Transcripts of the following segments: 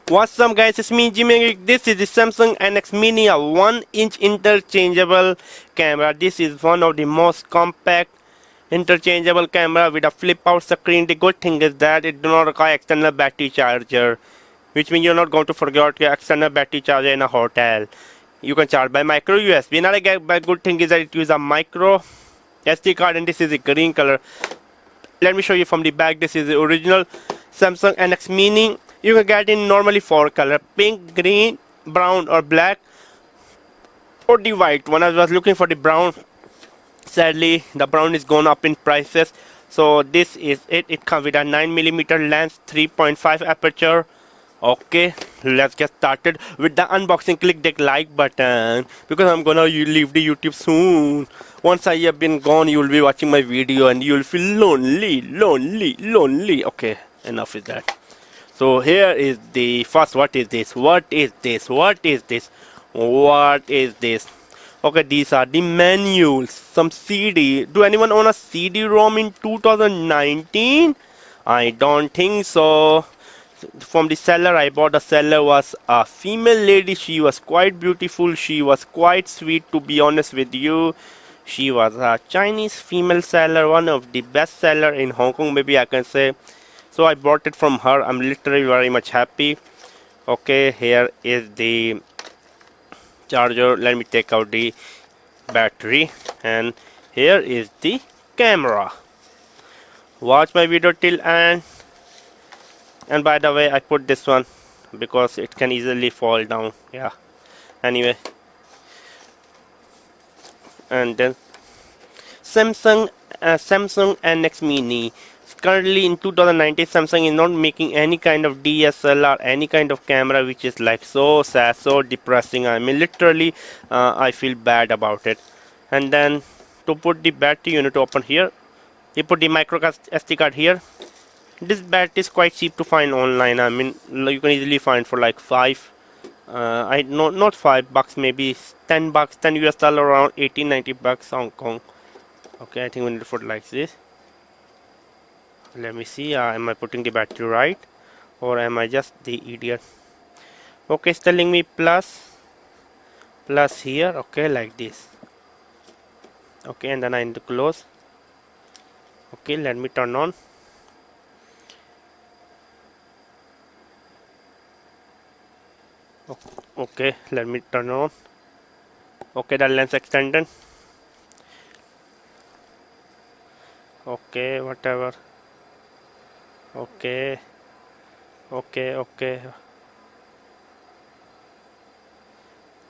What's up guys, it's me Jimmy. This is the Samsung NX Mini, a 1-inch interchangeable camera. This is one of the most compact interchangeable camera with a flip out screen. The good thing is that it does not require external battery charger, which means you're not going to forget your external battery charger in a hotel. You can charge by micro USB. Another good thing is that it uses a micro SD card, and this is the green color. Let me show you from the back. This is the original Samsung NX Mini. You can get in normally 4 color: pink, green, brown or black, or the white one. I was looking for the brown. Sadly the brown is gone up in prices, so this is it. It comes with a 9mm lens, 3.5 aperture. Okay, let's get started with the unboxing. Click the like button because I'm gonna leave the YouTube soon. Once I have been gone, you will be watching my video and you will feel lonely. Okay, enough with that. So here is the first. What is this? Okay, these are the manuals, some CD. Do anyone own a CD-ROM in 2019? I don't think so. From the seller I bought. The seller was a female lady. She was quite beautiful. She was quite sweet, to be honest with you. She was a Chinese female seller, one of the best seller in Hong Kong, maybe I can say. So I bought it from her. I'm literally very much happy. Okay, here is the charger. Let me take out the battery, and here is the camera. Watch my video till end. And by the way, I put this one because it can easily fall down. Yeah, anyway. And then Samsung NX Mini. Currently in 2019, Samsung is not making any kind of DSLR, any kind of camera, which is like so sad, so depressing. I mean, literally, I feel bad about it. And then to put the battery, you need to open here. You put the micro SD card here. This battery is quite cheap to find online. I mean, you can easily find for like not $5, maybe $10, 10 US dollar, around 18-19 bucks Hong Kong. Okay, I think we need to put like this. Let me see, am I putting the battery right, or am I just the idiot? Okay, it's telling me plus here. Okay, like this. Okay, and then I need to close. Okay, let me turn on. Okay, let me turn on. Okay, the lens extended. Okay, whatever. Okay.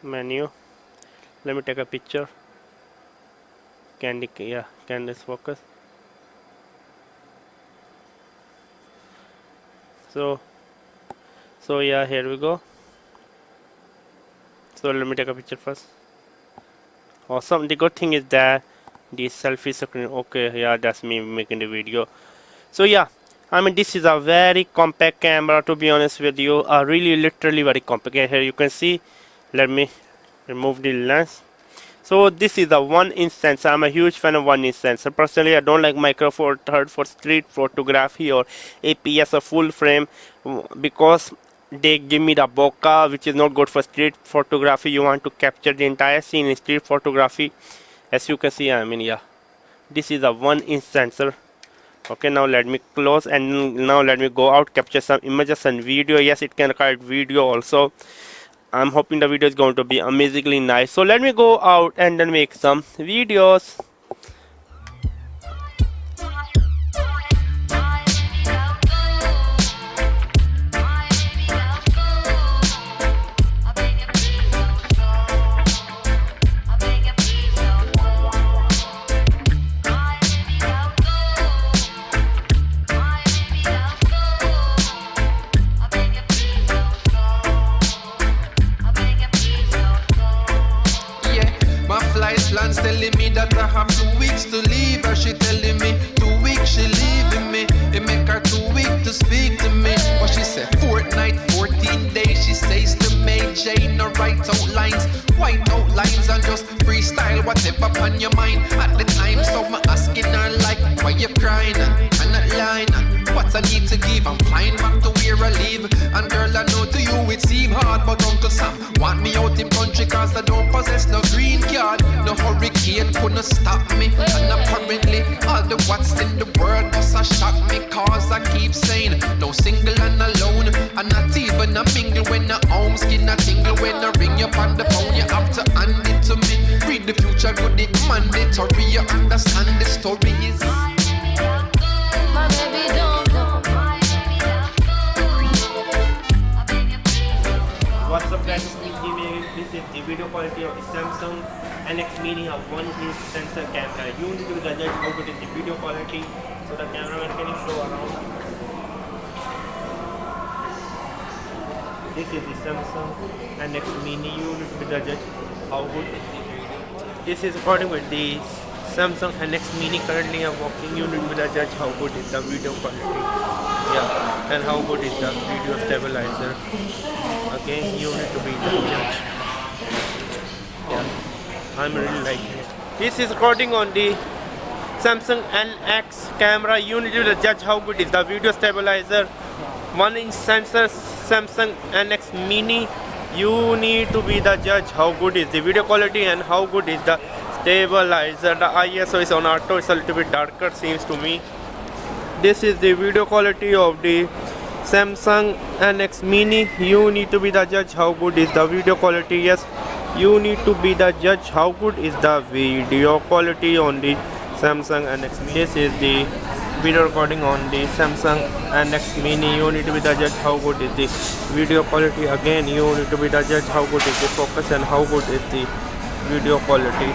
Menu. Let me take a picture. Can this focus? So yeah, here we go. So let me take a picture first. Awesome. The good thing is that the selfie screen. Okay, yeah, that's me making the video. So yeah, I mean, this is a very compact camera, to be honest with you. Really, literally very compact. Here you can see. Let me remove the lens. So this is a 1-inch sensor. I'm a huge fan of 1-inch sensor. Personally, I don't like micro four third for street photography or APS or full frame, because they give me the bokeh, which is not good for street photography. You want to capture the entire scene in street photography. As you can see, I mean, yeah, this is a 1-inch sensor. Okay, now let me close, and now let me go out, capture some images and video. Yes, it can record video also. I'm hoping the video is going to be amazingly nice. So let me go out and then make some videos. Plans telling me that I have 2 weeks to leave her. She telling me 2 weeks she leaving me. It make her too weak to speak to me. But she said fortnight, 14 days. She says to me, Jane, no write out lines, white out lines, and just freestyle whatever on your mind at the time. So I'm asking her like, why you crying? And not lying. What's I need to give. I'm flying back to where I live. And girl, I know to you it seem hard, but Uncle Sam want me out in country cause I don't possess no green card. No hurricane couldn't stop me. And apparently all the what's in the world must have shocked me, cause I keep saying no single and alone. And not even a mingle when the home skin a tingle. When I ring you on the phone, you have to hand it to me. Read the future good, it mandatory. You understand the story is My baby don't go. What's up guys, this is the video quality of the Samsung NX Mini, a 1-inch sensor camera. You need to judge how good is the video quality. So the cameraman can you show around. This is the Samsung NX Mini. You need to judge how good is the video. This is according with the Samsung NX Mini currently I'm working. You need to judge how good is the video quality. Yeah, and how good is the video stabilizer. Okay, you need to be the judge. Yeah, I'm really liking it. This is recording on the Samsung NX camera. You need to judge how good is the video stabilizer. 1-inch sensor Samsung NX Mini. You need to be the judge how good is the video quality and how good is the stabilizer. The ISO is on auto. It's a little bit darker seems to me. This is the video quality of the Samsung NX Mini. You need to be the judge how good is the video quality. Yes, you need to be the judge how good is the video quality on the Samsung NX Mini. This is the video recording on the Samsung NX Mini. You need to be the judge how good is the video quality. Again, you need to be the judge how good is the focus and how good is the video quality.